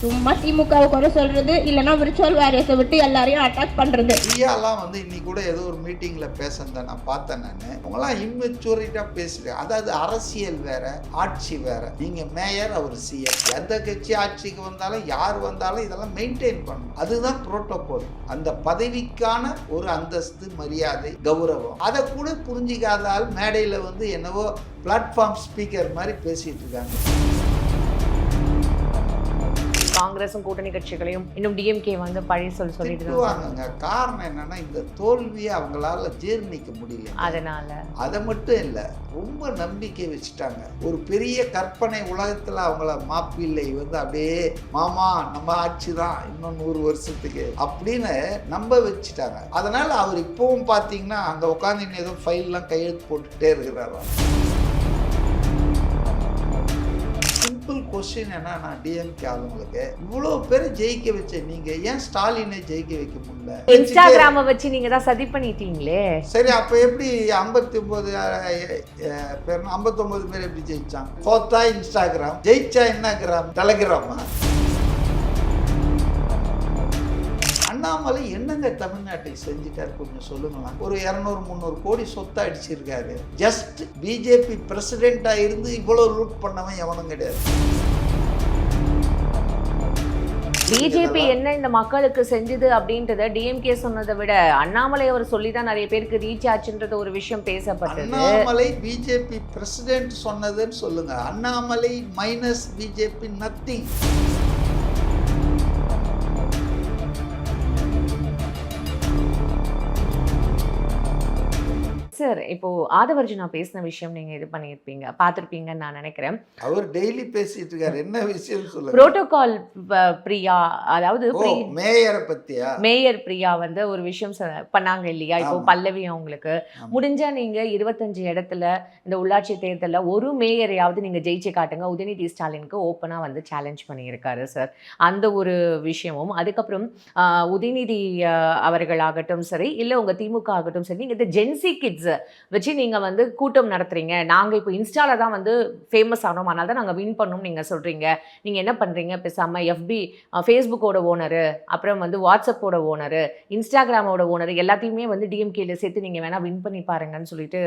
சும்மா திமுகவை குறை சொல்றது இல்லைன்னா விர்ச்சுவல் வாரியர்ஸை விட்டு எல்லாரையும் அட்டாக் பண்றது. ஐயாலாம் இன்னைக்கு கூட ஏதோ ஒரு மீட்டிங்ல பேசுறத நான் பார்த்தேன். அவங்களாம் இம்மெச்சூரிட்டா பேசுறேன். அதாவது அரசியல் வேற, ஆட்சி வேற. நீங்க மேயர், அவர் சிஎம். எந்த கட்சி ஆட்சிக்கு வந்தாலும் யார் வந்தாலும் இதெல்லாம் மெயின்டைன் பண்ணணும். அதுதான் புரோட்டோகால். அந்த பதவிக்கான ஒரு அந்தஸ்து, மரியாதை, கௌரவம். அதை கூட புரிஞ்சிக்காதால் மேடையில் என்னவோ பிளாட்ஃபார்ம் ஸ்பீக்கர் மாதிரி பேசிட்டு இருக்காங்க. காங்கிரஸும் கூட்டணி கட்சிகளையும் இன்னும் டிஎம்கே பழி சொல்லிட்டு காரணம் என்னன்னா, இந்த தோல்வியை அவங்களால ஜீர்ணிக்க முடியல. அதை மட்டும் இல்ல, ரொம்ப நம்பிக்கை வச்சுட்டாங்க. ஒரு பெரிய கற்பனை உலகத்துல அவங்கள மாப்பிள்ளை அப்படியே மாமா நம்ம ஆட்சி தான் இன்னும் 100 வருஷத்துக்கு அப்படின்னு நம்ப வச்சுட்டாங்க. அதனால அவர் இப்பவும் பாத்தீங்கன்னா அங்க உட்காந்து ஏதோ ஃபைல்லாம் கையெழுத்து போட்டுட்டே இருக்கிறாரா. கொஸ்டின் என்னன்னா, டிஎம்கே ஆளுங்களுக்கு இவ்வளவு பேர் ஜெயிக்க வச்ச நீங்க ஏன் ஸ்டாலினை ஜெயிக்க வைக்க முடியல? இன்ஸ்டாகிராம வச்சு நீங்க தான் சதி பண்ணிட்டீங்களே. சரி, அப்ப எப்படி 59 பேர் எப்படி ஜெயிச்சாங்க? போத்தா இன்ஸ்டாகிராம், ஜெயிச்சா என்ன கிராம்? டெலிகிராமா? அண்ணாமலை என்னங்க தமிழ்நாட்டை செஞ்சுட்டாரு கொஞ்சம் சொல்லுங்களா. ஒரு 200-300 கோடி சொத்தை அடிச்சிருக்காரு. ஜஸ்ட் பிஜேபி பிரசிடென்டா இருந்து இவ்வளவு லூட் பண்ணவன் எவனும் கிடையாது. பிஜேபி என்ன இந்த மக்களுக்கு செஞ்சது அப்படின்றத டிஎம்கே சொன்னதை விட அண்ணாமலை அவர் சொல்லிதான் நிறைய பேருக்கு ரீச் ஆச்சுன்றது ஒரு விஷயம் பேசப்பட்டது. அண்ணாமலை பிஜேபி பிரசிடென்ட் சொன்னதுன்னு சொல்லுங்க. Annamalai minus BJP nothing. Sir, இப்போ ஆதவர்ஜுனா பேசின விஷயம் நீங்க இது பண்ணியிருப்பீங்க, பார்த்துருப்பீங்கன்னு நான் நினைக்கிறேன். அவர் டெய்லி பேசிட்டு இருக்காரு. என்ன விஷயம் சொல்லுங்க. புரோட்டோகால் பிரியா, அதாவது மேயரை பத்தியா? மேயர் பிரியா ஒரு விஷயம் பண்ணாங்க இல்லையா. இப்போ பல்லவி அவங்களுக்கு முடிஞ்சா நீங்க 25 இடத்துல இந்த உள்ளாட்சி தேர்தலில் ஒரு மேயரையாவது நீங்க ஜெயிச்சு காட்டுங்க, உதயநிதி ஸ்டாலினுக்கு ஓப்பனா சேலஞ்ச் பண்ணியிருக்காரு சார். அந்த ஒரு விஷயமும், அதுக்கப்புறம் உதயநிதி அவர்களாகட்டும் சரி, இல்லை உங்க திமுக ஆகட்டும் சரி, நீங்க இந்த ஜென்சி கிட்ஸ் வச்சு நீங்க கூட்டம் நடத்துறீங்க. நாங்க இப்போ இன்ஸ்டால தான் ஃபேமஸ் ஆனோம், அதனால தான் நாங்க வின் பண்ணோம் நீங்க சொல்றீங்க. நீங்க என்ன பண்றீங்க, பேசாம எஃபி ஃபேஸ்புக்கோட ஓனரு, அப்புறம் வாட்ஸ்அப்போட ஓனரு, இன்ஸ்டாகிராமோட ஓனரு எல்லாத்தையுமே டிஎம்கேல சேர்த்து நீங்க வேணா வின் பண்ணி பாருங்கன்னு சொல்லிட்டு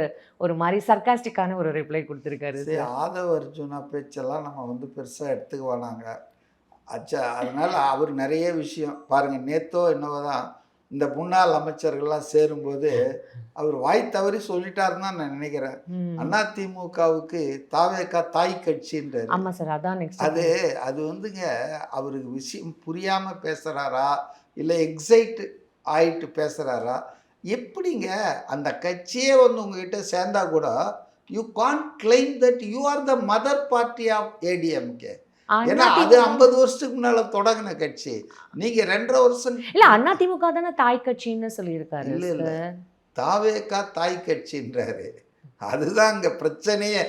ஒரு மாதிரி சர்காஸ்டிக்கான ஒரு ரிப்ளை கொடுத்துருக்காரு. ஆதவர்ஜுனா பேச்செல்லாம் நம்ம பெருசா எடுத்துக்க வேணாங்க. அதனால அவர் நிறைய விஷயம் பாருங்க. நேத்தோ என்னவோதான் இந்த முன்னாள் அமைச்சர்கள்லாம் சேரும்போது அவர் வாய் தவறி சொல்லிட்டாருன்னு தான் நான் நினைக்கிறேன். அதிமுகவுக்கு தாவேகா தாய் கட்சின்றாரு. அது அவருக்கு விஷயம் புரியாம பேசுறாரா இல்லை எக்ஸைட் ஆயிட்டு பேசுறாரா எப்படிங்க? அந்த கட்சியே உங்ககிட்ட சேர்ந்தா கூட you can't claim that you are the mother party of ADMK. ஏன்னா அது 50 வருஷத்துக்கு முன்னால தொடங்கின கட்சி. நீங்க 2.5 வருஷம் இல்ல அதிமுக தானே தாய் கட்சின்னு சொல்லியிருக்காரு. இல்ல தாவேகா தாய் கட்சின்றாரு. அதுதான் அங்க பிரச்சனையே.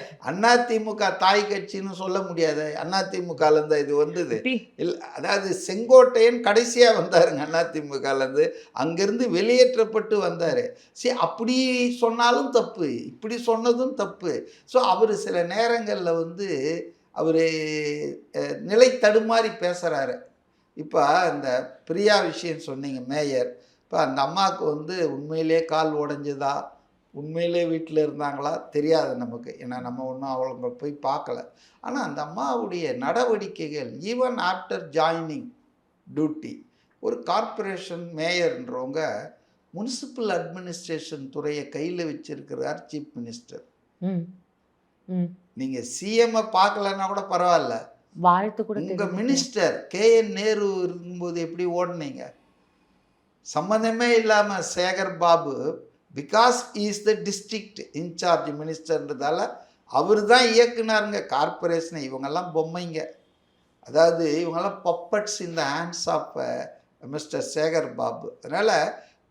அதிமுக தாய் கட்சின்னு சொல்ல முடியாது. அதிமுகல இருந்து இது வந்தது இல்ல. அதாவது செங்கோட்டையன் கடைசியா வந்தாருங்க அதிமுகல இருந்து. அங்கிருந்து வெளியேற்றப்பட்டு வந்தாரு. சரி, அப்படி சொன்னாலும் தப்பு, இப்படி சொன்னதும் தப்பு. ஸோ அவர் சில நேரங்கள்ல அவர் நிலை தடுமாறி பேசுகிறாரு. இப்போ இந்த பிரியா விஷயம் சொன்னீங்க, மேயர். இப்போ அந்த அம்மாவுக்கு உண்மையிலே கால் உடைஞ்சதா, உண்மையிலே வீட்டில் இருந்தாங்களா தெரியாது நமக்கு. ஏன்னா நம்ம ஒன்றும் அவங்கள போய் பார்க்கல. ஆனால் அந்த அம்மாவுடைய நடவடிக்கைகள் ஈவன் ஆஃப்டர் ஜாயினிங் டியூட்டி, ஒரு கார்ப்பரேஷன் மேயர்ன்றவங்க முனிசிபல் அட்மினிஸ்ட்ரேஷன் துறையை கையில் வச்சிருக்கிறார் சீஃப் மினிஸ்டர். நீங்க சிஎம் பார்க்கலன்னா கூட பரவாயில்ல, வாழ்த்து கூட. உங்க மினிஸ்டர் KN நேரு இருக்கும்போது எப்படி ஓடுனீங்க? சம்பந்தமே இல்லாம Sekar Babu, because is the district incharge மினிஸ்டர்ன்றதால அவர் தான் இயக்குனாருங்க கார்பரேஷனை. இவங்கெல்லாம் பொம்மைங்க. அதாவது இவங்கெல்லாம் puppets in the hands of mister Sekar Babu. அதனால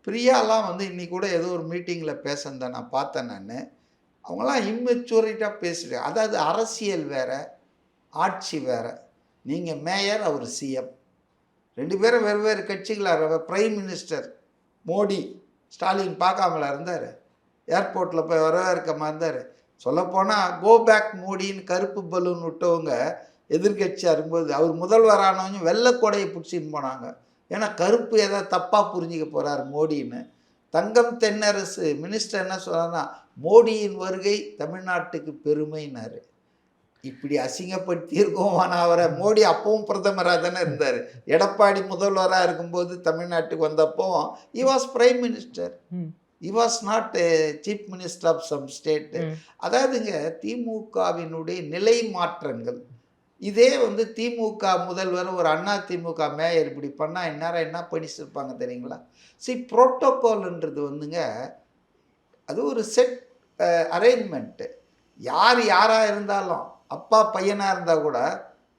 பிரியாலாம் இன்னைக்கு கூட ஏதோ ஒரு மீட்டிங்ல பேசுனதை நான் பார்த்தேன். நான் அவங்களாம் இம்மெச்சூரிட்டாக பேசுகிறேன். அதாவது அரசியல் வேற, ஆட்சி வேற. நீங்கள் மேயர், அவர் சிஎம். 2 பேரும் வெவ்வேறு கட்சிகளாக. பிரைம் மினிஸ்டர் மோடி, ஸ்டாலின் பார்க்காமலா இருந்தார்? ஏர்போர்ட்டில் போய் வரவேற்காம இருந்தார். சொல்லப்போனால் கோ பேக் மோடின்னு கருப்பு பலூன் விட்டவங்க எதிர்கட்சியாக இருக்கும்போது அவர் முதல்வரானவங்க வெள்ளைக்கொடையை பிடிச்சின்னு போனாங்க. ஏன்னா கருப்பு ஏதாவது தப்பாக புரிஞ்சிக்க போகிறார் மோடின்னு. தங்கம் தென்னரசு மினிஸ்டர் என்ன சொன்னார்னா, மோடியின் வருகை தமிழ்நாட்டுக்கு பெருமைனாரு. இப்படி அசிங்கப்படுத்தி இருக்கோம். ஆனால் அவரை மோடி அப்பவும் பிரதமராக தானே இருந்தார். எடப்பாடி முதல்வராக இருக்கும்போது தமிழ்நாட்டுக்கு வந்தப்போ he was prime minister, he was not chief minister of some state. அதாவதுங்க திமுகவினுடைய நிலை மாற்றங்கள் இதே வந்து திமுக முதல்வர் ஒரு அண்ணா திமுக மேயர் இப்படி பண்ணால் இந்நேரம் என்ன பண்ணிச்சிருப்பாங்க தெரியுங்களா? புரோட்டோகால்ன்றது வந்துங்க அது ஒரு செட் அரேஞ்ச்மெண்ட்டு. யாராக இருந்தாலும் அப்பா பையனாக இருந்தால் கூட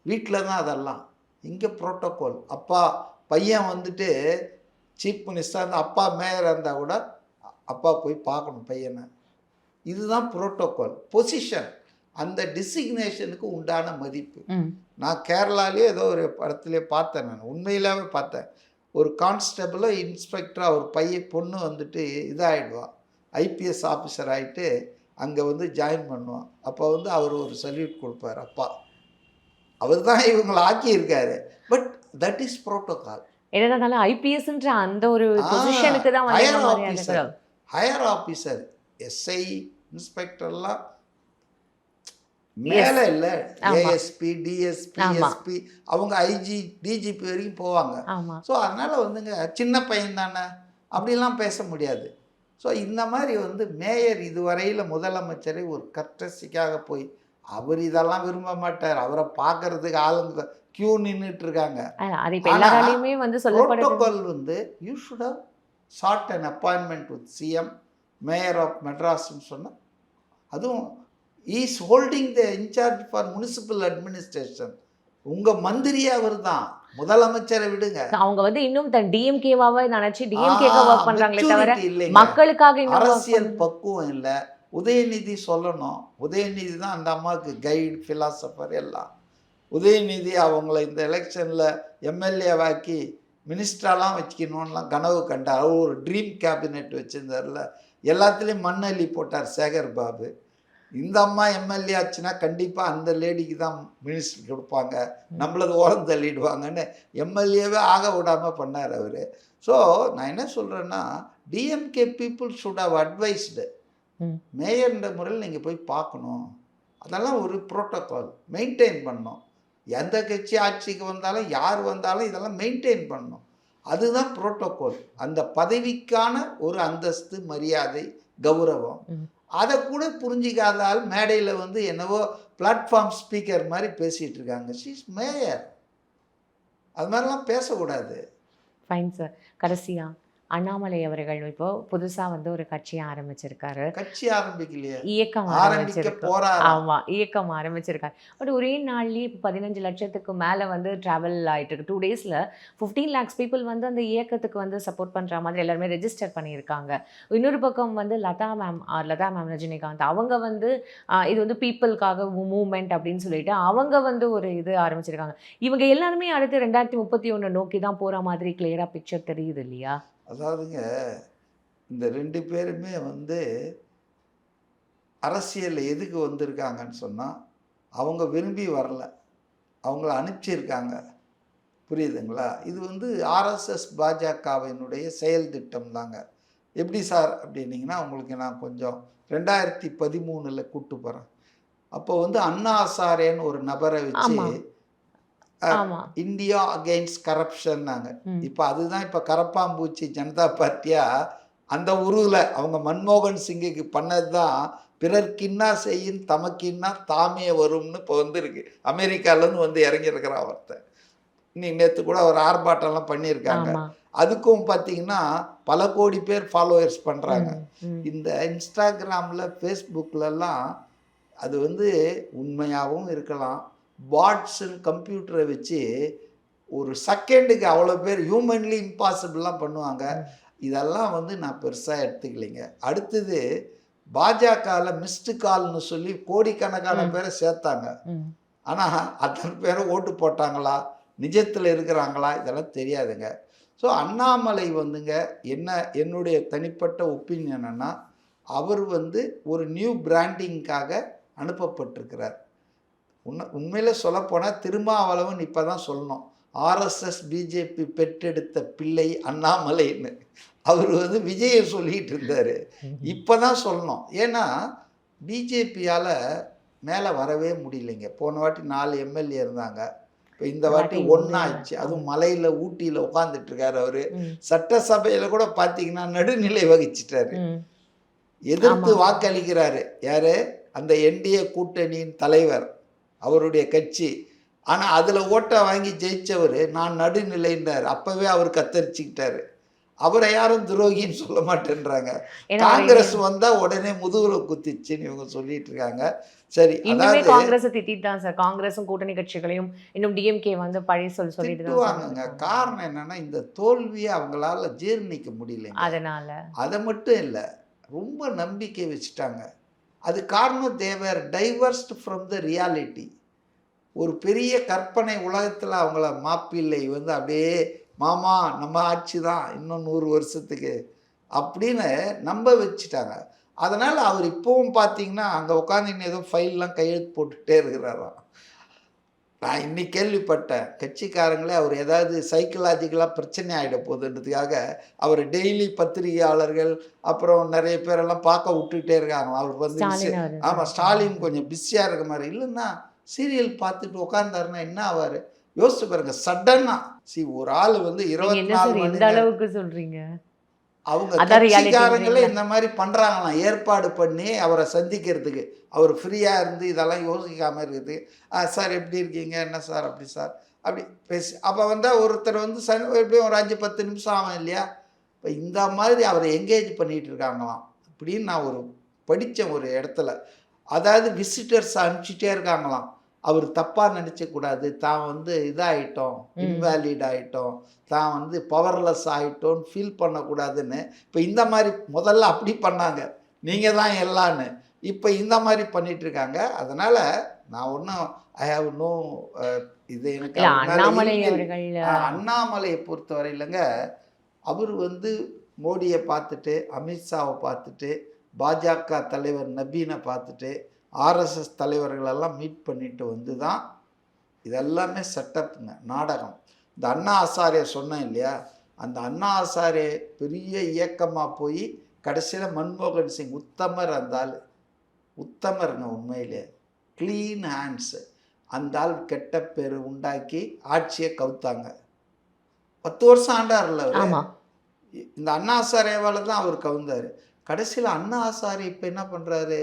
வீட்டில் தான் அதெல்லாம். இங்கே புரோட்டோகால் அப்பா பையன் வந்துட்டு சீஃப் மினிஸ்டர் இருந்தால் அப்பா மேயராக இருந்தால் கூட அப்பா போய் பார்க்கணும் பையனை. இதுதான் புரோட்டோகால் பொசிஷன். அந்த டிசிக்னேஷனுக்கு உண்டான மதிப்பு. நான் கேரளாலேயே ஏதோ ஒரு படத்துலேயே பார்த்தேன், நான் உண்மையிலாவே பார்த்தேன். ஒரு கான்ஸ்டபிளோ இன்ஸ்பெக்டரோ அவர் பொண்ணு வந்துட்டு இதாகிடுவா, ஐபிஎஸ் ஆஃபீஸர் ஆகிட்டு அங்கே வந்து ஜாயின் பண்ணுவான். அப்போ வந்து அவர் ஒரு சல்யூட் கொடுப்பார் அப்பா. அவர் தான் இவங்களை ஆக்கியிருக்காரு. But that is protocol. என்னதான் ஐபிஎஸ்ன்ற அந்த ஒரு பொசிஷனுக்கு தான் ஹையர் ஆஃபீஸர் எஸ்ஐ இன்ஸ்பெக்டர்லாம் மேலே இல்லை. ஏஎஸ்பி டிஎஸ்பி எஸ்பி அவங்க ஐஜி டிஜிபி வரைக்கும் போவாங்க. ஸோ அதனால் வந்துங்க சின்ன பையன் தானே அப்படிலாம் பேச முடியாது. ஸோ இந்த மாதிரி வந்து மேயர் இதுவரையில் முதலமைச்சரை ஒரு கர்டசிக்காக போய் அவர் இதெல்லாம் விரும்ப மாட்டார். அவரை பார்க்கறதுக்கு ஆளுங்க கியூ நின்றுட்டு இருக்காங்க. புரோட்டோகால் வந்து you should have sought an appointment with CM mayor of மெட்ராஸ்ன்னு சொன்னால் அதுவும் is holding the incharge for municipal administration. உங்கள் மந்திரியே அவர் தான். முதலமைச்சரை விடுங்க, அவங்க வந்து இன்னும் டிஎம்கேவாவே நினைச்சு டிஎம்கேவா வர்க் பண்றாங்களே தவிர மக்களுக்காக அரசியல் பக்குவம் இல்லை. உதயநிதி சொல்லணும், உதயநிதி தான் அந்த அம்மாவுக்கு கைடு ஃபிலாசபர் எல்லாம். உதயநிதி அவங்கள இந்த எலெக்ஷனில் எம்எல்ஏவாக்கி மினிஸ்டரெலாம் வச்சுக்கணும்லாம் கனவு கண்டார். அவர் ஒரு ட்ரீம் கேபினெட் வச்சுருந்தார்ல, எல்லாத்துலேயும் மண்ணள்ளி போட்டார் சேகர் பாபு. இந்த அம்மா எம்எல்ஏ ஆச்சுன்னா கண்டிப்பாக அந்த லேடிக்கு தான் மினிஸ்டர் கொடுப்பாங்க, நம்மளது ஓரம் தள்ளிடுவாங்கன்னு எம்எல்ஏவே ஆக விடாமல் பண்ணார் அவர். ஸோ நான் என்ன சொல்கிறேன்னா, DMK people should have advised. மேயர்ன்ற முறையில் நீங்கள் போய் பார்க்கணும். அதெல்லாம் ஒரு புரோட்டோகால் மெயின்டைன் பண்ணணும். எந்த கட்சி ஆட்சிக்கு வந்தாலும் யார் வந்தாலும் இதெல்லாம் மெயின்டைன் பண்ணணும். அதுதான் புரோட்டோகால். அந்த பதவிக்கான ஒரு அந்தஸ்து, மரியாதை, கௌரவம். அதை கூட புரிஞ்சிக்காதால் மேடையில் வந்து என்னவோ பிளாட்ஃபார்ம் ஸ்பீக்கர் மாதிரி பேசிகிட்டு இருக்காங்க. She's mayor. அது மாதிரிலாம் பேசக்கூடாது. Fine sir. கடைசியா அண்ணாமலை அவர்கள் இப்போ புதுசா வந்து ஒரு கட்சி ஆரம்பிச்சிருக்காரு. கட்சி ஆரம்பிக்கலையே, இயக்கம் ஆரம்பிச்சிருக்காரு. ஆமா, இயக்கம் ஆரம்பிச்சிருக்காரு. பட் ஒரே நாள்லயே இப்போ 15 லட்சத்துக்கு மேல வந்து டிராவல் ஆயிட்டு இருக்கு. 2 daysல 15 lakhs people வந்து அந்த இயக்கத்துக்கு வந்து சப்போர்ட் பண்ற மாதிரி எல்லாருமே ரெஜிஸ்டர் பண்ணியிருக்காங்க. இன்னொரு பக்கம் வந்து லதா மேம் ரஜினிகாந்த் அவங்க வந்து இது வந்து பீப்புளுக்காக மூவ்மெண்ட் அப்படின்னு சொல்லிட்டு அவங்க வந்து ஒரு இது ஆரம்பிச்சிருக்காங்க. இவங்க எல்லாருமே அடுத்து 2031 நோக்கி தான் போற மாதிரி கிளியரா பிக்சர் தெரியுது இல்லையா? அதாவதுங்க இந்த 2 பேருமே வந்து அரசியலில் எதுக்கு வந்திருக்காங்கன்னு சொன்னால் அவங்க விரும்பி வரல, அவங்கள அனுப்பிச்சிருக்காங்க. புரியுதுங்களா? இது வந்து ஆர்எஸ்எஸ் பாஜகவினுடைய செயல் திட்டம் தாங்க. எப்படி சார் அப்படின்னீங்கன்னா, உங்களுக்கு நான் கொஞ்சம் 2013 கூப்பிட்டு போகிறேன். அப்போ வந்து அண்ணா ஹசாரேன்னு ஒரு நபரை வச்சு இந்தியா அகெயின்ஸ்ட் கரப்ஷன்னாங்க. இப்போ அதுதான் இப்போ கரப்பாம்பூச்சி ஜனதா பார்ட்டியா அந்த உருவில் அவங்க மன்மோகன் சிங்குக்கு பண்ணது தான் பிறர்க்கின்னா செய்யின் தமக்கின்னா தாமே வரும்னு இப்போ வந்துருக்கு. அமெரிக்காவிலேருந்து வந்து இறங்கியிருக்கிறான் ஒருத்தர். இன்னைக்கு நேற்று கூட ஒரு ஆர்ப்பாட்டம்லாம் பண்ணியிருக்காங்க. அதுக்கும் பார்த்தீங்கன்னா பல கோடி பேர் ஃபாலோவர்ஸ் பண்ணுறாங்க. இந்த இன்ஸ்டாகிராமில் ஃபேஸ்புக்கிலலாம் அது வந்து உண்மையாகவும் இருக்கலாம். பாட்ஸுன்னு கம்ப்யூட்டரை வச்சு ஒரு செகண்டுக்கு அவ்வளோ பேர் ஹியூமன்லி இம்பாசிபிள்லாம் பண்ணுவாங்க. இதெல்லாம் வந்து நான் பெருசாக எடுத்துக்கலைங்க. அடுத்தது பாஜகவில் மிஸ்டு கால்னு சொல்லி கோடிக்கணக்கான பேரை சேர்த்தாங்க. ஆனால் அத்தனை பேரை ஓட்டு போட்டாங்களா, நிஜத்தில் இருக்கிறாங்களா, இதெல்லாம் தெரியாதுங்க. ஸோ அண்ணாமலை வந்துங்க என்னுடைய தனிப்பட்ட ஒப்பீனியன் என்னென்னா, அவர் வந்து ஒரு நியூ பிராண்டிங்காக அனுப்பப்பட்டிருக்கிறார். உண்மையில சொல்லப்போனால் திருமாவளவன் இப்போ தான் சொல்லணும், ஆர்எஸ்எஸ் பிஜேபி பெற்றெடுத்த பிள்ளை அண்ணாமலைன்னு. அவர் வந்து விஜயை சொல்லிட்டு இருந்தார், இப்போ தான் சொல்லணும். ஏன்னா பிஜேபியால் மேலே வரவே முடியலைங்க. போன வாட்டி 4 எம்எல்ஏ இருந்தாங்க, இப்போ இந்த வாட்டி ஒன்றாச்சு. அதுவும் மலையில் ஊட்டியில் உட்காந்துட்டு இருக்காரு அவர். சட்டசபையில் கூட பார்த்தீங்கன்னா நடுநிலை வகிச்சிட்டாரு, எதிர்த்து வாக்களிக்கிறாரு. யாரு? அந்த என்டிஏ கூட்டணியின் தலைவர், அவருடைய கட்சி. ஆனால் அதில் ஓட்டை வாங்கி ஜெயிச்சவர் நான் நடுநிலைன்றார். அப்போவே அவர் கத்தரிச்சுக்கிட்டாரு. அவரை யாரும் துரோகின்னு சொல்ல மாட்டேன்றாங்க. காங்கிரஸ் வந்தால் உடனே முதுகுல குத்திச்சுன்னு இவங்க சொல்லிட்டு இருக்காங்க. சரி, அதாவது காங்கிரஸ் திட்டிட்டு தான் சார், காங்கிரஸும் கூட்டணி கட்சிகளையும் இன்னும் டிஎம்கே வந்து பழி சொல்லிட்டு திட்டுவாங்க. காரணம் என்னன்னா இந்த தோல்வியை அவங்களால ஜீர்ணிக்க முடியல. அதனால அதை மட்டும் இல்லை, ரொம்ப நம்பிக்கை வச்சுட்டாங்க. அது காரணம் தேவர் டைவர்ஸ்ட் ஃப்ரம் த ரியாலிட்டி. ஒரு பெரிய கற்பனை உலகத்தில் அவங்கள மாப்பிள்ளை வந்து அப்படியே மாமா நம்ம ஆட்சி தான் இன்னும் 100 வருஷத்துக்கு அப்படின்னு நம்ப வச்சுட்டாங்க. அதனால் அவர் இப்போவும் பார்த்தீங்கன்னா அங்கே உட்காந்து ஏதோ ஃபைல்லாம் கையெழுத்து போட்டுகிட்டே இருக்கிறாராம். நான் இன்னைக்கு கேள்விப்பட்டேன், கட்சிக்காரங்களே அவர் ஏதாவது சைக்கலாஜிக்கலாக பிரச்சனை ஆகிட போகுதுன்றதுக்காக அவர் டெய்லி பத்திரிகையாளர்கள் அப்புறம் நிறைய பேரெல்லாம் பார்க்க விட்டுக்கிட்டே இருக்காங்க. அவர் வந்து ஆமாம் ஸ்டாலின் கொஞ்சம் பிஸியாக இருக்க மாதிரி. இல்லைன்னா சீரியல் பார்த்துட்டு உட்காந்தாருன்னா என்ன ஆவார் யோசிச்சு பாருங்க. சடனா ஒரு ஆள் வந்து 24 மணி அளவுக்கு சொல்றீங்க, அவங்க கட்சிக்காரங்களே இந்த மாதிரி பண்ணுறாங்களாம், ஏற்பாடு பண்ணி அவரை சந்திக்கிறதுக்கு. அவர் ஃப்ரீயாக இருந்து இதெல்லாம் யோசிக்காமல் இருக்குது. சார் எப்படி இருக்கீங்க, என்ன சார் அப்படி சார் அப்படி பேசி அப்போ வந்தால் ஒருத்தர் வந்து எப்படியும் ஒரு 5-10 நிமிஷம் ஆகும் இல்லையா. இப்போ இந்த மாதிரி அவரை என்கேஜ் பண்ணிகிட்டு இருக்காங்களாம் அப்படின்னு நான் படித்தேன் ஒரு இடத்துல. அதாவது விசிட்டர்ஸ் அனுப்பிச்சிட்டே இருக்காங்களாம். அவர் தப்பாக நினச்சக்கூடாது, தான் வந்து இதாகிட்டோம், இன்வேலிட் ஆகிட்டோம், தான் வந்து பவர்லெஸ் ஆகிட்டோன்னு ஃபீல் பண்ணக்கூடாதுன்னு. இப்போ இந்த மாதிரி முதல்ல அப்படி பண்ணாங்க, நீங்கள் தான் எல்லான்னு. இப்போ இந்த மாதிரி பண்ணிகிட்ருக்காங்க. அதனால் நான் ஒன்றும் ஐ ஹாவ் நோ இது எனக்கு அண்ணாமலையை பொறுத்தவரை இல்லைங்க. அவர் வந்து மோடியை பார்த்துட்டு, அமித்ஷாவை பார்த்துட்டு, பாஜக தலைவர் நபீனை பார்த்துட்டு, ஆர்எஸ்எஸ் தலைவர்களெல்லாம் மீட் பண்ணிட்டு வந்து தான் இதெல்லாமே செட்டப்புங்க, நாடகம். இந்த அண்ணா ஹசாரே சொன்னேன் இல்லையா, அந்த அண்ணா ஹசாரே பெரிய இயக்கமாக போய் கடைசியில் மன்மோகன் சிங் உத்தமர், அந்த ஆள் உத்தமருங்க உண்மையிலே, க்ளீன் ஹேண்ட்ஸு. அந்த ஆள் கெட்ட பேர் உண்டாக்கி ஆட்சியை கவுத்தாங்க. 10 வருஷம் ஆண்டார்ல அவர். இந்த அண்ணா ஹசாரேவால் தான் அவர் கவுந்தார். கடைசியில் அண்ணா ஹசாரே இப்போ என்ன பண்ணுறாரு,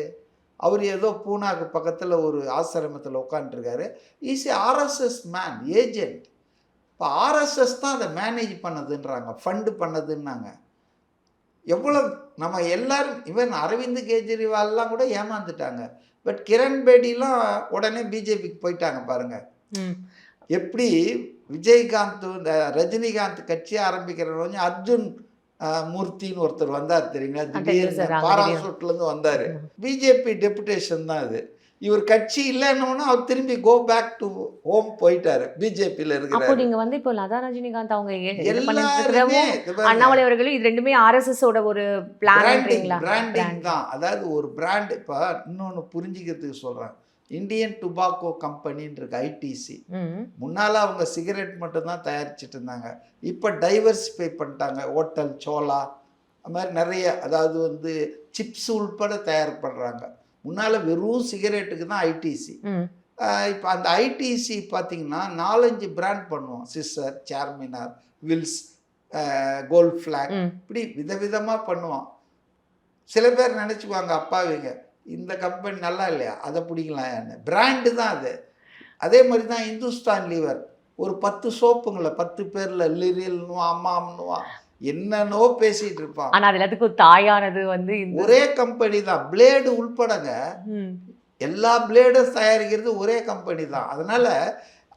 அவர் ஏதோ பூனாக்கு பக்கத்தில் ஒரு ஆசிரமத்தில் உட்காந்துருக்காரு. Is RSS man agent. இப்போ ஆர்எஸ்எஸ் தான் அதை மேனேஜ் பண்ணதுன்றாங்க, ஃபண்டு பண்ணதுன்னாங்க. எவ்வளோ நம்ம எல்லாரும், ஈவன் அரவிந்த் கெஜ்ரிவால்லாம் கூட ஏமாந்துட்டாங்க. பட் கிரண் பேடிலாம் உடனே பிஜேபிக்கு போயிட்டாங்க பாருங்கள். எப்படி விஜயகாந்த் இந்த ரஜினிகாந்த் கட்சி ஆரம்பிக்கிறவங்க அர்ஜுன் மூர்த்தின்னு ஒருத்தர் வந்தார் தெரியுங்களா, திடீர்னு பாராசூட்லேருந்து வந்தார். பிஜேபி டெபுடேஷன் தான் அது. இவர் கட்சி இல்லைன்னு அவர் திரும்பி கோ பேக் டு ஹோம் போயிட்டாரு, பிஜேபியில் இருக்கிறார். நீங்க வந்து இப்போ லதா ரஜினிகாந்த் அவங்க அண்ணாமலை அவர்களும் இது ரெண்டுமே ஆர்எஸ்எஸ் ஓட ஒரு பிராண்டிங் தான். அதாவது ஒரு பிராண்ட். இப்போ இன்னொன்று புரிஞ்சுக்கிறதுக்கு சொல்கிறேன், இந்தியன் டுபாக்கோ கம்பெனின்னு இருக்கு, ஐடிசி. முன்னால் அவங்க சிகரெட் மட்டும்தான் தயாரிச்சுட்டு இருந்தாங்க. இப்போ டைவர்சிஃபை பண்ணிட்டாங்க, ஹோட்டல், சோலா, அது மாதிரி நிறைய, அதாவது வந்து சிப்ஸ் உள்பட தயார் பண்ணுறாங்க. முன்னால் வெறும் சிகரெட்டுக்கு தான் ஐடிசி. இப்போ அந்த ஐடிசி பார்த்தீங்கன்னா 4-5 பிராண்ட் பண்ணுவோம். Scissors, Charminar, Wills, Gold Flake, இப்படி விதவிதமாக பண்ணுவோம். சில பேர் நினச்சிக்குவாங்க அப்பாவிங்க, இந்த கம்பெனி நல்லா இல்லையா அதை பிடிக்கலாம், பிராண்டு தான் அது. அதே மாதிரி தான் இந்துஸ்தான் லீவர் ஒரு 10 சோப்புங்களை 10 பேரில் லிரில்னுவான், அம்மாம்னுவான், என்னன்னோ பேசிட்டு இருப்பான். ஆனால் எல்லாத்துக்கும் தாயானது வந்து ஒரே கம்பெனி தான், பிளேடு உள்படங்க. எல்லா பிளேடும் தயாரிக்கிறது ஒரே கம்பெனி தான். அதனால்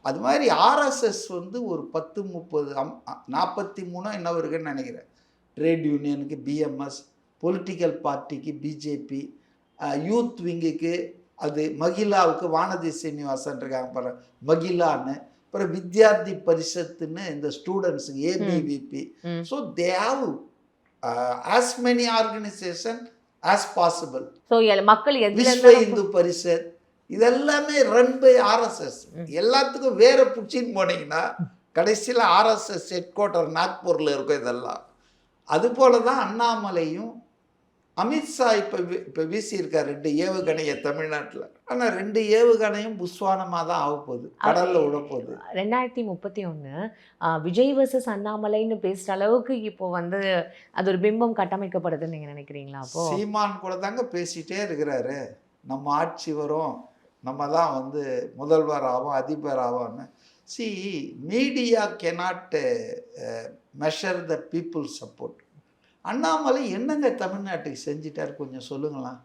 அது மாதிரி ஆர்எஸ்எஸ் வந்து ஒரு 10, 30, 43 என்ன இருக்குன்னு நினைக்கிறேன். ட்ரேட் யூனியனுக்கு பிஎம்எஸ், பொலிட்டிக்கல் பார்ட்டிக்கு பிஜேபி, யூத் விங்குக்கு அது, மகிழாவுக்கு வானதி சீனிவாசன் இருக்காங்க பாரு மகிழான்னு, அப்புறம் வித்யார்த்தி பரிஷத்துன்னு இந்த ஸ்டூடெண்ட்ஸுக்கு ABVP. So they have as many organization as possible. So மக்கள் விஸ்வ இந்து பரிஷத், இதெல்லாமே ரன் பை ஆர்எஸ்எஸ். எல்லாத்துக்கும் வேற பிடிச்சின்னு போனீங்கன்னா கடைசியில் ஆர்எஸ்எஸ் ஹெட் குவார்ட்டர் நாக்பூரில் இருக்கும் இதெல்லாம். அதுபோல தான் அண்ணாமலையும் அமித்ஷா இப்போ வீசியிருக்கார் 2 ஏவுகணையை தமிழ்நாட்டில். ஆனால் 2 ஏவுகணையும் புஸ்வானமாக தான் ஆகப்போகுது, கடலில் விழப்போகுது. 2031 விஜய் வர்சஸ் அண்ணாமலைன்னு பேசுகிற அளவுக்கு இப்போ வந்து அது ஒரு பிம்பம் கட்டமைக்கப்படுதுன்னு நீங்கள் நினைக்கிறீங்களா? அப்போ சீமான் கூட தாங்க பேசிகிட்டே இருக்கிறாரு, நம்ம ஆட்சி வரும், நம்ம தான் வந்து முதல்வர் ஆகும், அதிபர் ஆகும்னு. C media cannot measure the people support. Annamalai என்னங்க தமிழ்நாட்டுக்கு செஞ்சிட்டார் கொஞ்சம் சொல்லுங்களேன்.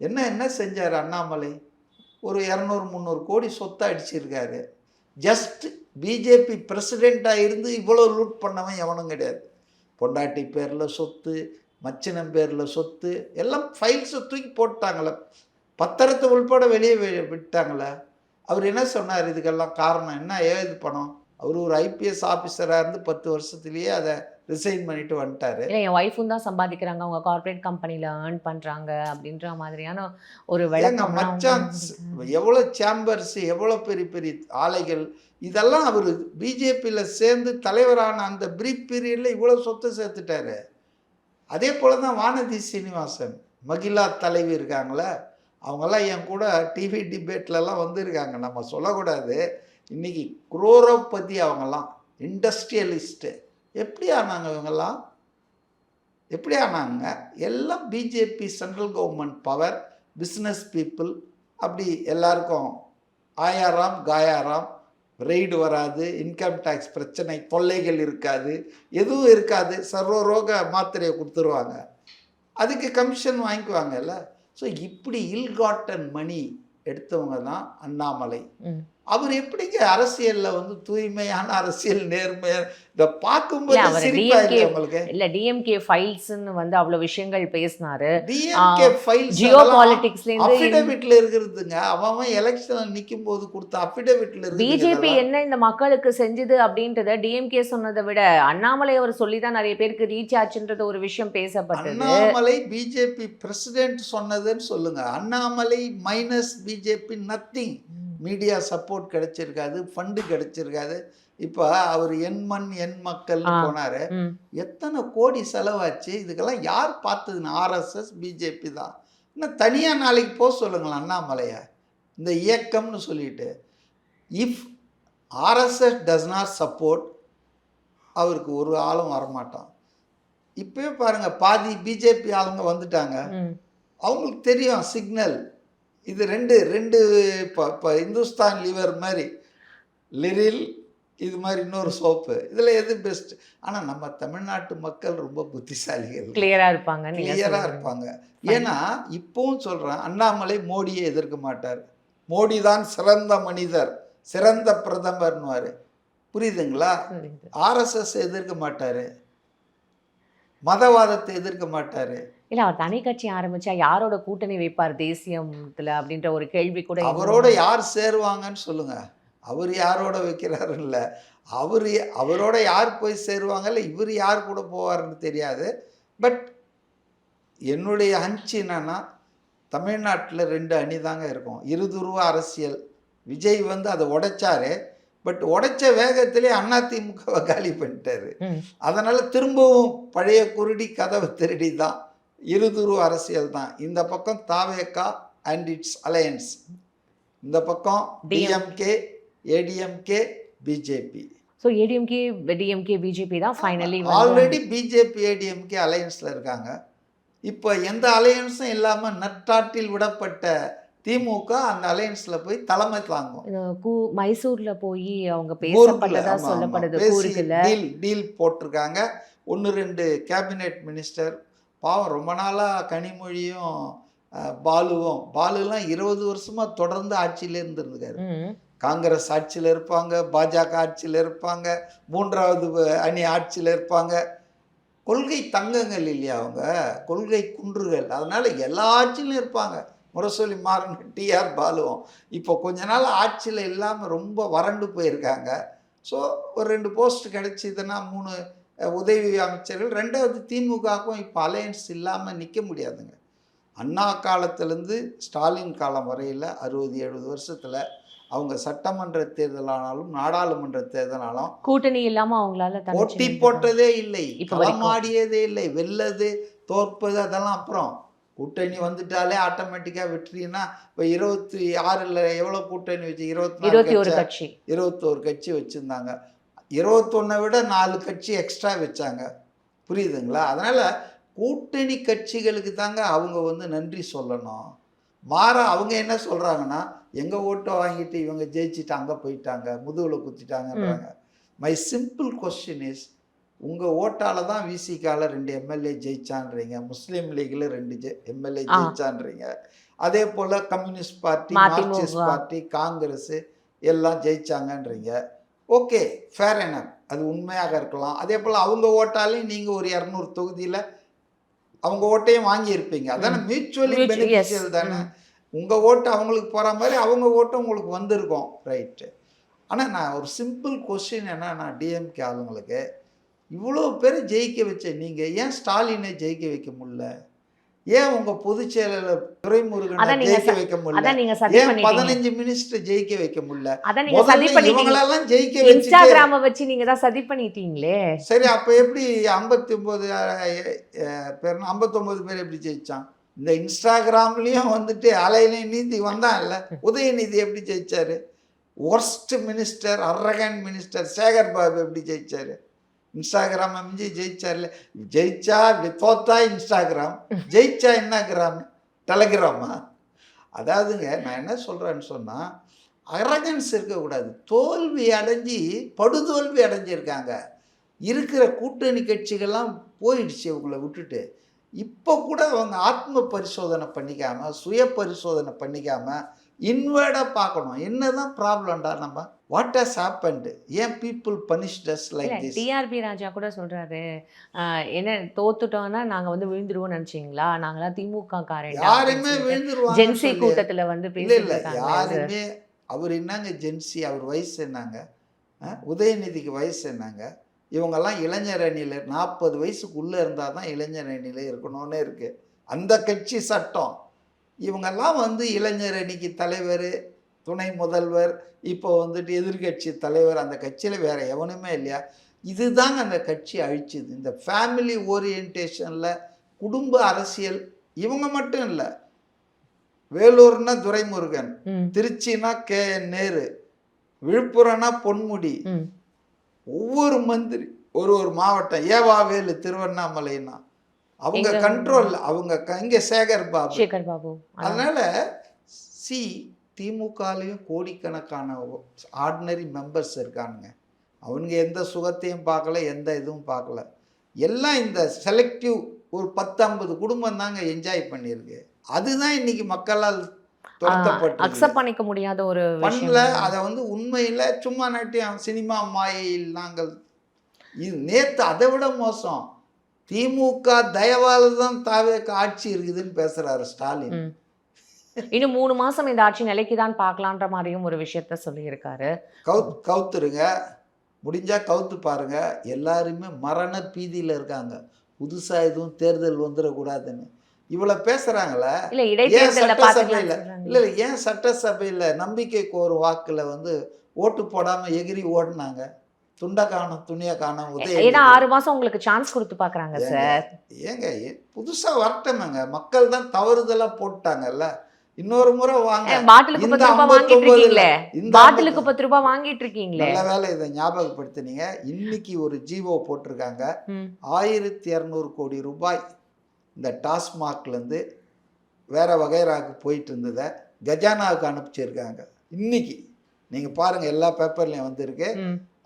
என்ன செஞ்சார் அண்ணாமலை? ஒரு 200-300 கோடி சொத்தை அடிச்சிருக்காரு. ஜஸ்ட் பிஜேபி பிரசிடெண்ட்டாக இருந்து இவ்வளோ லூட் பண்ணவன் எவனும் கிடையாது. பொண்டாட்டி பேரில் சொத்து, மச்சினம் பேரில் சொத்து, எல்லாம் ஃபைல்ஸை தூக்கி போட்டாங்களே, பத்திரத்தை உள்பட வெளியே விட்டாங்களே. அவர் என்ன சொன்னார்? இதுக்கெல்லாம் காரணம் என்ன? ஏது பணம்? அவர் ஒரு ஐபிஎஸ் ஆஃபீஸராக இருந்து 10 வருஷத்துலேயே அதை ரிசைன் பண்ணிட்டு வந்துட்டாரு. இல்லை, என் ஒய்ஃபும் தான் சம்பாதிக்கிறாங்க, அவங்க கார்ப்பரேட் கம்பெனியில் ஏர்ன் பண்ணுறாங்க அப்படின்ற மாதிரியான ஒரு மச்சான் எவ்வளோ சேம்பர்ஸ், எவ்வளோ பெரிய பெரிய ஆலைகள், இதெல்லாம் அவர் பிஜேபியில் சேர்ந்து தலைவரான அந்த பிரீஃப் பீரியடில் இவ்வளோ சொத்தை சேர்த்துட்டாரு. அதே போல் தான் வானதி சீனிவாசன், மகிழா தலைவி இருக்காங்களே, அவங்கெல்லாம் என் கூட டிவி டிபேட்லலாம் வந்திருக்காங்க. நம்ம சொல்லக்கூடாது. இன்றைக்கி குரோரோபதி அவங்கெல்லாம் இண்டஸ்ட்ரியலிஸ்ட்டு. எப்படி ஆனாங்க இவங்கெல்லாம்? எப்படி ஆனாங்க? எல்லாம் BJP central government power, business people, அப்படி எல்லாருக்கும் ஆயாராம் காயாராம், ரெய்டு வராது, இன்கம் டேக்ஸ் பிரச்சனை தொல்லைகள் இருக்காது, எதுவும் இருக்காது, சர்வரோக மாத்திரையை கொடுத்துருவாங்க, அதுக்கு கமிஷன் வாங்கிக்குவாங்கல்ல. ஸோ இப்படி இல்காட்டன் மணி எடுத்தவங்க தான் அண்ணாமலை. அவர் எப்படிங்க அரசியலில் வந்து தூய்மையான அரசியல், நேர்மையான, இதை பார்க்கும்போது இல்ல டிஎம்கே ஃபைல்ஸ்னு வந்து அவ்வளோ விஷயங்கள் பேசினாரு. டிஎம்கே ஃபைல்ஸ் ஜியோ பாலிடிக்ஸ்ல அஃபிடவிட்ல இருக்கிறதுங்க. அவன் எலெக்ஷன்ல நிற்கும் போது கொடுத்த அஃபிடவிட்ல இருக்கு. பிஜேபி என்ன இந்த மக்களுக்கு செஞ்சது அப்படின்றத டிஎம்கே சொன்னதை விட அண்ணாமலை அவர் சொல்லிதான் நிறைய பேருக்கு ரீச் ஆச்சுன்றது ஒரு விஷயம் பேசப்பட்டது. அண்ணாமலை பிஜேபி பிரசிடென்ட் சொன்னதுன்னு சொல்லுங்க. Annamalai minus BJP nothing. Media support கிடைச்சிருக்காது, ஃபண்டு கிடைச்சிருக்காது. இப்போ அவர் என் மண் என் மக்கள் போனார், எத்தனை கோடி செலவாச்சு. இதுக்கெல்லாம் யார் பார்த்ததுன்னு? ஆர்எஸ்எஸ் பிஜேபி தான். இன்னும் தனியாக நாளைக்கு போக சொல்லுங்களேன் அண்ணாமலையை, இந்த இயக்கம்னு சொல்லிட்டு. If RSS does not support, அவருக்கு ஒரு ஆளும் வரமாட்டான். இப்போயே பாருங்கள், பாதி பிஜேபி ஆளுங்க வந்துட்டாங்க. அவங்களுக்கு தெரியும் சிக்னல். இது ரெண்டு இப்போ இந்துஸ்தான் லிவர் மாதிரி லிரில், இது மாதிரி இன்னொரு சோப்பு, இதில் எது பெஸ்ட்? ஆனால் நம்ம தமிழ்நாட்டு மக்கள் ரொம்ப புத்திசாலிகள், கிளியராக இருப்பாங்க. ஏன்னா இப்போவும் சொல்கிறேன், அண்ணாமலை மோடியை எதிர்க்க மாட்டார். மோடி தான் சிறந்த மனிதர், சிறந்த பிரதமர்னுவார். புரியுதுங்களா? ஆர்எஸ்எஸ் எதிர்க்க மாட்டார், மதவாதத்தை எதிர்க்க மாட்டார். இல்லை, அவர் தனி கட்சி ஆரம்பிச்சா யாரோட கூட்டணி வைப்பார் தேசியத்தில் அப்படின்ற ஒரு கேள்வி கூட. அவரோட யார் சேருவாங்கன்னு சொல்லுங்க. அவர் யாரோட வைக்கிறாரு இல்லை, அவரோட யார் போய் சேருவாங்க, இல்லை இவர் யார் கூட போவார்னு தெரியாது. பட் என்னுடைய ஹஞ்ச் என்னன்னா, தமிழ்நாட்டில் 2 அணி தாங்க இருக்கும். இருதுருவ அரசியல். விஜய் வந்து அதை உடைச்சாரு. பட் உடைச்ச வேகத்திலே அதிமுகவை காலி பண்ணிட்டாரு. அதனால் திரும்பவும் பழைய குருடி கதவை திருடி தான். இருதுருவ அரசியல் தான். இந்த பக்கம் தாவேகா அண்ட் இட்ஸ் அலையன்ஸ், இந்த பக்கம் DMK, ADMK, BJP. So ADMK, DMK, BJP தான் ஃபைனலி. ஆல்ரெடி பிஜேபி ஏடிஎம்கே அலையன்ஸில் இருக்காங்க. இப்போ எந்த அலையன்ஸும் இல்லாமல் நட்டாட்டில் விடப்பட்ட திமுக அந்த அலையன்ஸில் போய் தலைமை தாங்கும். மைசூரில் போய் அவங்க பேசப்பட்டதா சொல்லப்படுது. டீல் போட்டிருக்காங்க. 1-2 கேபினெட் மினிஸ்டர். பாவம், ரொம்ப நாளாக கனிமொழியும் பாலுலாம் 20 வருஷமாக தொடர்ந்து ஆட்சியில் இருந்திருக்காரு. காங்கிரஸ் ஆட்சியில் இருப்பாங்க, பாஜக ஆட்சியில் இருப்பாங்க, 3வது அணி ஆட்சியில் இருப்பாங்க. கொள்கை தங்கங்கள் இல்லையா அவங்க, கொள்கை குன்றுகள். அதனால் எல்லா ஆட்சியிலும் இருப்பாங்க. முரசொலி மாறன், டிஆர் பாலுவும் இப்போ கொஞ்ச நாள் ஆட்சியில் இல்லாமல் ரொம்ப வறண்டு போயிருக்காங்க. ஸோ ஒரு 2 போஸ்ட் கிடைச்சிதுன்னா 3 உதவி அமைச்சர்கள். 2வது திமுகவுக்கும் இப்போ அலையன்ஸ் இல்லாமல் நிற்க முடியாதுங்க. அண்ணா காலத்திலேருந்து ஸ்டாலின் காலம் வரையில் 60-70 வருஷத்தில் அவங்க சட்டமன்ற தேர்தலானாலும் நாடாளுமன்ற தேர்தலானாலும் கூட்டணி இல்லாம அவங்களால போட்டி போட்டதே இல்லை, களமாடியதே இல்லை. வெல்லது தோற்பது அதெல்லாம் அப்புறம். கூட்டணி வந்துட்டாலே ஆட்டோமேட்டிக்காக வெற்றினா இப்போ 26ல் எவ்வளோ கூட்டணி வச்சு 21 கட்சி 21 கட்சி வச்சுருந்தாங்க. 21 விட 4 கட்சி எக்ஸ்ட்ரா வச்சாங்க. புரியுதுங்களா? அதனால் கூட்டணி கட்சிகளுக்கு தாங்க அவங்க வந்து நன்றி சொல்லணும். மாறா அவங்க என்ன சொல்கிறாங்கன்னா, எங்கள் ஓட்டை வாங்கிட்டு இவங்க ஜெயிச்சுட்டு அங்கே போயிட்டாங்க, முதுகில் குத்திட்டாங்கன்றாங்க. மை சிம்பிள் கொஸ்டின் இஸ், உங்கள் ஓட்டால் தான் விசிகால 2 எம்எல்ஏ ஜெயிச்சான்றீங்க, முஸ்லீம் லீக்கில் 2 எம்எல்ஏ ஜெயிச்சான்றீங்க, அதே போல் communist party, Marxist party, Congress எல்லாம் ஜெயிச்சாங்கன்றீங்க. ஓகே, ஃபேர் என்ன, அது உண்மையாக இருக்கலாம். அதே போல் அவங்க ஓட்டாலையும் நீங்கள் ஒரு 200 தொகுதியில் அவங்க ஓட்டையும் வாங்கியிருப்பீங்க. அதானே மியூச்சுவலி பெனிஃபிஷியல் தானே. உங்கள் ஓட்டு அவங்களுக்கு போகிற மாதிரி அவங்க ஓட்டும் உங்களுக்கு வந்திருக்கும், ரைட்டு. ஆனால் நான் ஒரு சிம்பிள் கொஸ்டின் என்னன்னா, டிஎம்கே ஆளுங்களுக்கு இவ்வளோ பேர் ஜெயிக்க வச்ச நீங்கள் ஏன் ஸ்டாலினை ஜெயிக்க வைக்க முடியல? ஏன் உங்கள் பொதுச் செயலாளர் துரைமுருகனை ஜெயிக்க வைக்க முடியல? ஏன் 15 மினிஸ்டர் ஜெயிக்க வைக்க முடியல? இவங்களெல்லாம் ஜெயிக்க வச்சு இன்ஸ்டாகிராம வச்சு நீங்க தான் சதி பண்ணிட்டீங்களே. சரி, அப்போ எப்படி 59 பேர் எப்படி ஜெயிச்சான்? இந்த இன்ஸ்டாகிராம்லேயும் வந்துட்டு அலையிலையும் நீதி வந்தான் இல்லை, உதயநிதி எப்படி ஜெயிச்சாரு? Worst minister, arrogant minister Sekar Babu எப்படி ஜெயிச்சாரு? இன்ஸ்டாகிராம் அமைஞ்சு ஜெயிச்சார்ல. ஜெயிச்சா தோத்தா இன்ஸ்டாகிராம், ஜெயிச்சா என்ன கிராம்? டெலகிராமா? அதாவதுங்க நான் என்ன சொல்கிறேன்னு சொன்னால், அரகன்ஸ் இருக்கக்கூடாது. தோல்வி அடைஞ்சி படுதோல்வி அடைஞ்சிருக்காங்க. இருக்கிற கூட்டணி கட்சிகள்லாம் போயிடுச்சு அவங்கள விட்டுட்டு. இப்போ கூட அவங்க ஆத்ம பரிசோதனை பண்ணிக்காமல், சுய பரிசோதனை பண்ணிக்காமல் இன்வேர்டாக பார்க்கணும். என்னதான் ப்ராப்ளம்டா நம்ம? What has happened? ஏன் people punished us like this? TRB Raja கூட சொல்றாரு, என்ன தோத்துட்டோம்னா நாங்க வந்து விழுந்துருவோம் நினைச்சீங்களா? நாங்களாம் திமுக காரங்க. யாருமே விழுந்துருவாங்க ஜென்சி கூட்டத்துல வந்து இல்லை யாருமே. அவர் என்னங்க ஜென்சி? அவர் வயசு என்னங்க? உதயநிதிக்கு வயசு என்னங்க? இவங்கெல்லாம் இளைஞர் அணியில் 40 வயசுக்குள்ளே இருந்தால் தான் இளைஞர் அணியில் இருக்கணும்னு இருக்குது அந்த கட்சி சட்டம். இவங்கெல்லாம் வந்து இளைஞர் அணிக்கு தலைவர், துணை முதல்வர், இப்போ வந்துட்டு எதிர்கட்சி தலைவர். அந்த கட்சியில் வேறு எவனுமே இல்லையா? இதுதாங்க அந்த கட்சி அழிச்சுது. இந்த ஃபேமிலி ஓரியன்டேஷனில் குடும்ப அரசியல். இவங்க மட்டும் இல்லை, வேலூர்னா துரைமுருகன், திருச்சினா KN நேரு, விழுப்புரம்னா பொன்முடி, ஒவ்வொரு மந்திரி ஒரு மாவட்டம், ஏவாவேலு திருவண்ணாமலைன்னா அவங்க கண்ட்ரோல், அவங்க இங்கே சேகர் பாபு. அதனால திமுகலையும் கோடிக்கணக்கான ஆர்டினரி மெம்பர்ஸ் இருக்கானுங்க. அவங்க எந்த சுகத்தையும் பார்க்கல, எந்த இதுவும் பார்க்கல. எல்லாம் இந்த செலக்டிவ் ஒரு 10-50 குடும்பம் தாங்க என்ஜாய் பண்ணியிருக்கு. அதுதான் இன்னைக்கு மக்களால் துரத்தப்பட்டு அக்செப்ட் பண்ணிக்க முடியாத ஒரு பண்ணல. அதை வந்து உண்மையில் சும்மா நாட்டியம் சினிமா மாயையில் நாங்கள் இது நேற்று அதை விட மோசம். திமுக தயவால் தான் தாவேக்கு ஆட்சி இருக்குதுன்னு பேசுறாரு ஸ்டாலின். இன்னும் 3 மாசம் இந்த ஆட்சி நிலைக்குதான் பார்க்கலான்ற மாதிரியும் ஒரு விஷயத்த சொல்லியிருக்காரு. கவுத்துருங்க, முடிஞ்சா கவுத்து பாருங்க. எல்லாருமே மரண பீதியில் இருக்காங்க. புதுசா எதுவும் தேர்தல் வந்துடக்கூடாதுன்னு இவ்வளோ பேசுறாங்களே. ஏன் சட்டசபையில் இல்லை, ஏன் சட்டசபையில் நம்பிக்கை கோரும் வாக்குல வந்து ஓட்டு போடாம எகிரி ஓடினாங்க? துண்டை காணும் துணியை காணும். ஏன்னா 6 மாசம் உங்களுக்கு சான்ஸ் கொடுத்து பார்க்குறாங்க சார். ஏங்க புதுசாக வரட்டமேங்க, மக்கள் தான் தவறுதலாக போட்டாங்கல்ல. இன்னொரு முறை வாங்க. பாட்டிலுக்கு 10 ரூபாய் வாங்கிட்டு இருக்கீங்களே, பாட்டிலுக்கு 10 ரூபாய் வாங்கிட்டு இருக்கீங்களே. நல்ல வேலை இதை ஞாபகப்படுத்தினீங்க. இன்னைக்கு ஒரு ஜிஓ போட்டிருக்காங்க, 1200 கோடி ரூபாய் இந்த டாஸ்மாக்லேருந்து வேற வகைராக்கு போயிட்டு இருந்ததை கஜானாவுக்கு அனுப்பிச்சிருக்காங்க. இன்னைக்கு நீங்கள் பாருங்கள், எல்லா பேப்பர்லையும் வந்திருக்கு.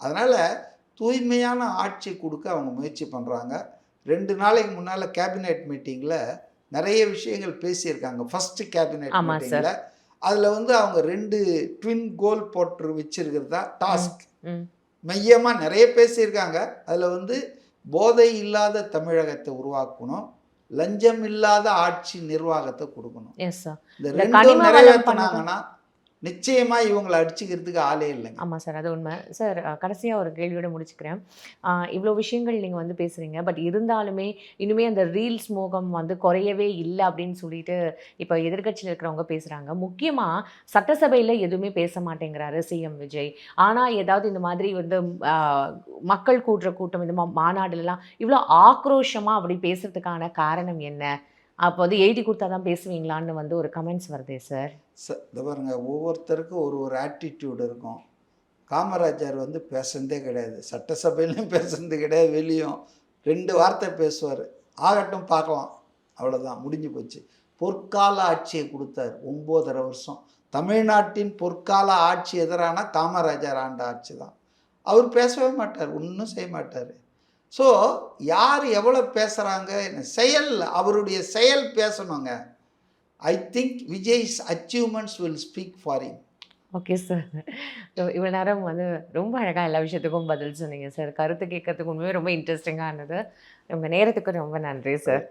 அதனால் தூய்மையான ஆட்சி கொடுக்க அவங்க முயற்சி பண்ணுறாங்க. 2 நாளைக்கு முன்னால் கேபினெட் மீட்டிங்கில் நிறைய விஷயங்கள் பேசியிருக்காங்க. ஃபஸ்ட்டு கேபினெட் மீட்டிங்கில் அதில் வந்து அவங்க 2 ட்வின் கோல் போட்டு வச்சிருக்கிறதா டாஸ்க் மையமாக நிறைய பேசியிருக்காங்க. அதில் வந்து போதை இல்லாத தமிழகத்தை உருவாக்கணும், லஞ்சம் இல்லாத ஆட்சி நிர்வாகத்தை கொடுக்கணும். இந்த 2 நிறைவேற்றினாங்கன்னா நிச்சயமாக இவங்களை அடிச்சுக்கிறதுக்கு ஆளே இல்லைங்க. ஆமாம் சார், அது உண்மை சார். கடைசியாக ஒரு கேள்வியோட முடிச்சுக்கிறேன். இவ்வளோ விஷயங்கள் நீங்கள் வந்து பேசுகிறீங்க, பட் இருந்தாலுமே இன்னுமே அந்த ரீல்ஸ் மோகம் வந்து குறையவே இல்லை அப்படின்னு சொல்லிட்டு இப்போ எதிர்க்கட்சியில் இருக்கிறவங்க பேசுகிறாங்க. முக்கியமாக சட்டசபையில் எதுவுமே பேச மாட்டேங்கிறாரு சிஎம் விஜய். ஆனால் ஏதாவது இந்த மாதிரி வந்து மக்கள் கூட்டுற கூட்டம் இந்த மாநாடுலாம் இவ்வளோ ஆக்ரோஷமாக அப்படி பேசுறதுக்கான காரணம் என்ன? அப்போ வந்து எழுதி கொடுத்தா தான் பேசுவீங்களான்னு வந்து ஒரு கமெண்ட்ஸ் வருதே சார். இதை பாருங்க, ஒவ்வொருத்தருக்கும் ஒரு ஆட்டிடியூட் இருக்கும். காமராஜர் வந்து பேசுனதே கிடையாது, சட்டசபையிலையும் பேசுனது கிடையாது, வெளியும் 2 வார்த்தை பேசுவார், ஆகட்டும் பார்க்கலாம், அவ்வளோதான், முடிஞ்சு போச்சு. பொற்கால ஆட்சியை கொடுத்தார் 9.5 வருஷம். தமிழ்நாட்டின் பொற்கால ஆட்சி எதிரான காமராஜர் ஆண்ட ஆட்சி தான். அவர் பேசவே மாட்டார், ஒன்றும் செய்ய மாட்டார். ஸோ யார் எவ்வளோ பேசுகிறாங்க, செயல், அவருடைய செயல் பேசணுங்க. I think Vijay's achievements will speak for him. Okay sir, இவ்வளோ நேரம் வந்து ரொம்ப அழகாக எல்லா விஷயத்துக்கும் பதில் சொன்னீங்க சார். கருத்து கேட்கறதுக்கு உண்மையே ரொம்ப இன்ட்ரெஸ்டிங்காக இருந்தது. உங்கள் நேரத்துக்கு ரொம்ப நன்றி சார்.